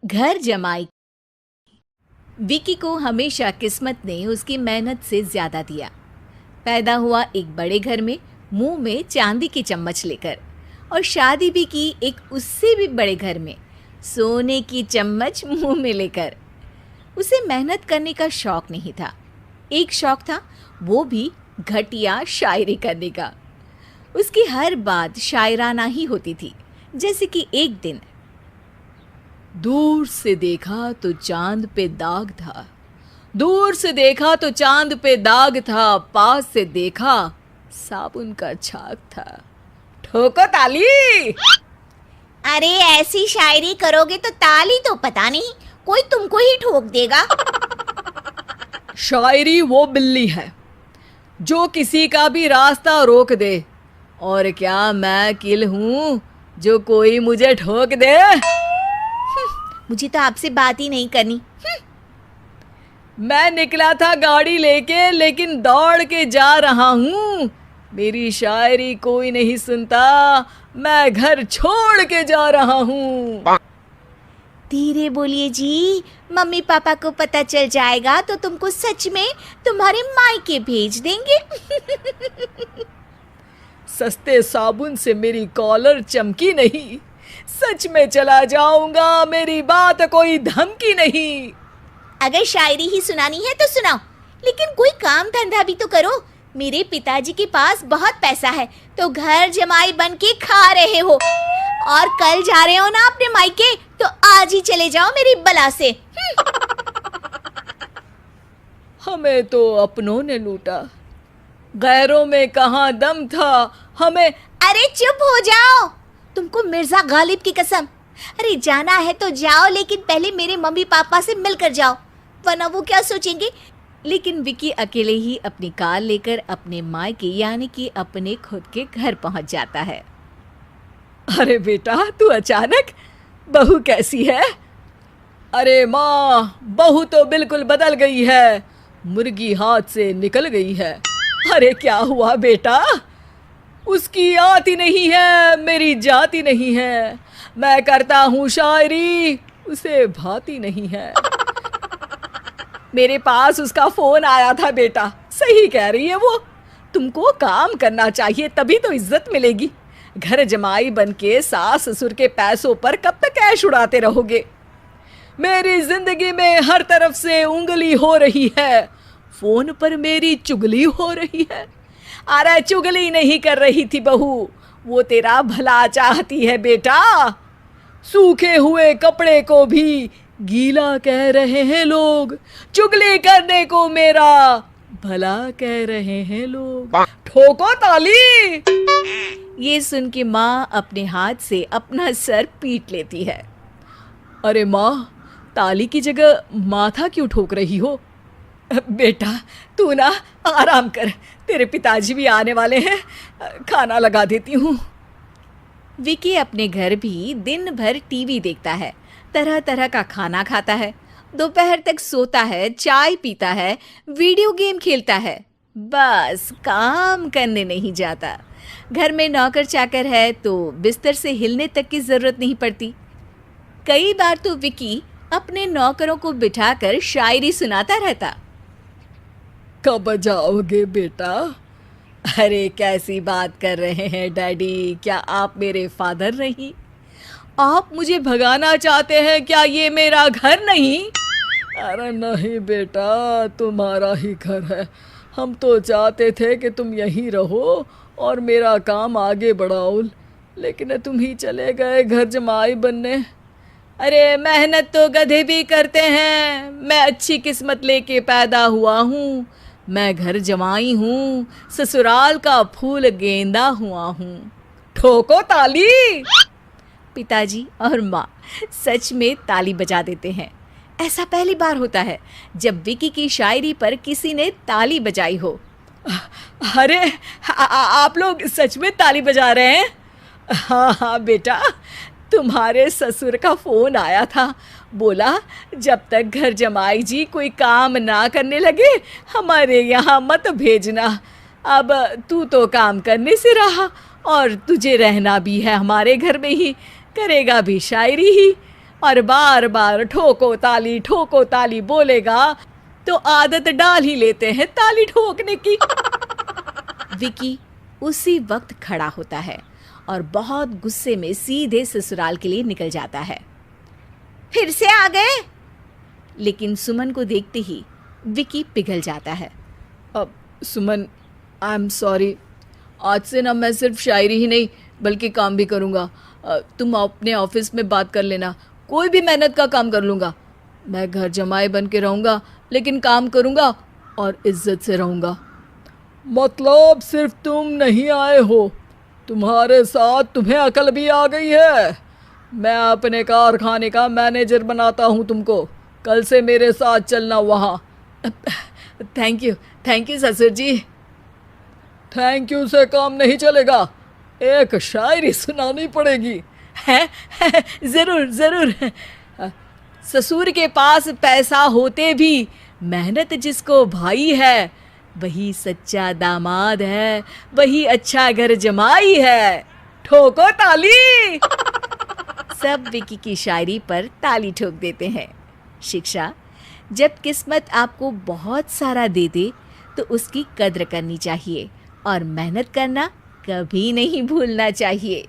घर जमाई। विकी को हमेशा किस्मत ने उसकी मेहनत से ज्यादा दिया। पैदा हुआ एक बड़े घर में, मुंह में चांदी की चम्मच लेकर, और शादी भी की एक उससे भी बड़े घर में, सोने की चम्मच मुंह में लेकर। उसे मेहनत करने का शौक नहीं था। एक शौक था, वो भी घटिया शायरी करने का। उसकी हर बात शायराना ही होती थी। जैसे कि एक दिन, दूर से देखा तो चांद पे दाग था, दूर से देखा तो चांद पे दाग था, पास से देखा साबुन का छाग था। ठोको ताली। अरे ऐसी शायरी करोगे तो ताली तो पता नहीं, कोई तुमको ही ठोक देगा। शायरी वो बिल्ली है जो किसी का भी रास्ता रोक दे, और क्या मैं किल हूं जो कोई मुझे ठोक दे। मुझे तो आपसे बात ही नहीं करनी। मैं निकला था गाड़ी लेके, लेकिन दौड़ के जा रहा हूँ। मेरी शायरी कोई नहीं सुनता, मैं घर छोड़ के जा रहा हूँ। धीरे बोलिए जी, मम्मी पापा को पता चल जाएगा तो तुमको सच में तुम्हारे मायके भेज देंगे। सस्ते साबुन से मेरी कॉलर चमकी नहीं, सच में चला जाऊंगा, मेरी बात कोई धमकी नहीं। अगर शायरी ही सुनानी है तो सुनाओ, लेकिन कोई काम धंधा भी तो करो। मेरे पिताजी के पास बहुत पैसा है, तो घर जमाई बन के खा रहे हो, और कल जा रहे हो ना अपने मायके, तो आज ही चले जाओ मेरी बला से। हमें तो अपनों ने लूटा, गैरों में कहाँ दम था हमें। अरे चुप हो जाओ, तुमको मिर्जा गालिब की कसम। अरे जाना है तो जाओ, लेकिन पहले मेरे मम्मी पापा से मिलकर जाओ, वरना वो क्या सोचेंगे। लेकिन विकी अकेले ही अपनी कार लेकर अपने मायके यानी कि अपने खुद के घर पहुंच जाता है। अरे बेटा, तू अचानक, बहू कैसी है? अरे माँ, बहू तो बिल्कुल बदल गई है, मुर्गी हाथ से निकल गई है। अरे क्या हुआ बेटा? उसकी आती नहीं है, मेरी जाती नहीं है। मैं करता हूँ शायरी, उसे भाती नहीं है। मेरे पास उसका फोन आया था बेटा, सही कह रही है वो। तुमको काम करना चाहिए, तभी तो इज्जत मिलेगी। घर जमाई बनके सास ससुर के पैसों पर कब तक ऐश उड़ाते रहोगे? मेरी जिंदगी में हर तरफ से उंगली हो रही है, फोन पर मेरी चुगली हो रही है। अरे चुगली नहीं कर रही थी बहू, वो तेरा भला चाहती है बेटा। सूखे हुए कपड़े को भी गीला कह रहे हैं लोग, चुगली करने को मेरा भला कह रहे हैं लोग। ठोको ताली। ये सुन के माँ अपने हाथ से अपना सर पीट लेती है। अरे माँ, ताली की जगह माथा क्यों ठोक रही हो? बेटा तू ना आराम कर, तेरे पिताजी भी आने वाले हैं, खाना लगा देती हूँ। विकी अपने घर भी दिन भर टीवी देखता है, तरह तरह का खाना खाता है, दोपहर तक सोता है, चाय पीता है, वीडियो गेम खेलता है, बस काम करने नहीं जाता। घर में नौकर चाकर है तो बिस्तर से हिलने तक की जरूरत नहीं पड़ती। कई बार तो विकी अपने नौकरों को बिठाकर शायरी सुनाता रहता। कब जाओगे बेटा? अरे कैसी बात कर रहे हैं डैडी, क्या आप मेरे फादर नहीं? आप मुझे भगाना चाहते हैं क्या? ये मेरा घर नहीं। अरे नहीं बेटा, तुम्हारा ही घर है। हम तो चाहते थे कि तुम यहीं रहो और मेरा काम आगे बढ़ाओ, लेकिन तुम ही चले गए घर जमाई बनने। अरे मेहनत तो गधे भी करते हैं, मैं अच्छी किस्मत लेके पैदा हुआ हूँ, मैं घर जमाई हूँ, ससुराल का फूल गेंदा हुआ हूँ। ठोको ताली। पिताजी और माँ सच में ताली बजा देते हैं। ऐसा पहली बार होता है जब विकी की शायरी पर किसी ने ताली बजाई हो। अरे आप लोग सच में ताली बजा रहे हैं? हाँ हाँ बेटा, तुम्हारे ससुर का फोन आया था, बोला जब तक घर जमाई जी कोई काम ना करने लगे हमारे यहाँ मत भेजना। अब तू तो काम करने से रहा और तुझे रहना भी है हमारे घर में ही, करेगा भी शायरी ही। और बार बार ठोको ताली बोलेगा तो आदत डाल ही लेते हैं ताली ठोकने की। विकी उसी वक्त खड़ा होता है और बहुत गुस्से में सीधे ससुराल के लिए निकल जाता है। फिर से आ गए? लेकिन सुमन को देखते ही विकी पिघल जाता है। अब सुमन, आई एम सॉरी, आज से ना मैं सिर्फ शायरी ही नहीं बल्कि काम भी करूँगा। तुम अपने ऑफिस में बात कर लेना, कोई भी मेहनत का काम कर लूँगा। मैं घर जमाई बन के रहूँगा लेकिन काम करूँगा और इज्जत से रहूँगा। मतलब सिर्फ तुम नहीं आए हो, तुम्हारे साथ तुम्हें अकल भी आ गई है। मैं अपने कारखाने का मैनेजर बनाता हूँ तुमको, कल से मेरे साथ चलना वहाँ। थैंक यू ससुर जी। थैंक यू से काम नहीं चलेगा, एक शायरी सुनानी पड़ेगी। है? जरूर। ससुर के पास पैसा होते भी मेहनत जिसको भाई है, वही सच्चा दामाद है, वही अच्छा घर जमाई है। ठोको ताली। सब विकी की शायरी पर ताली ठोक देते हैं। शिक्षा: जब किस्मत आपको बहुत सारा दे दे तो उसकी कद्र करनी चाहिए और मेहनत करना कभी नहीं भूलना चाहिए।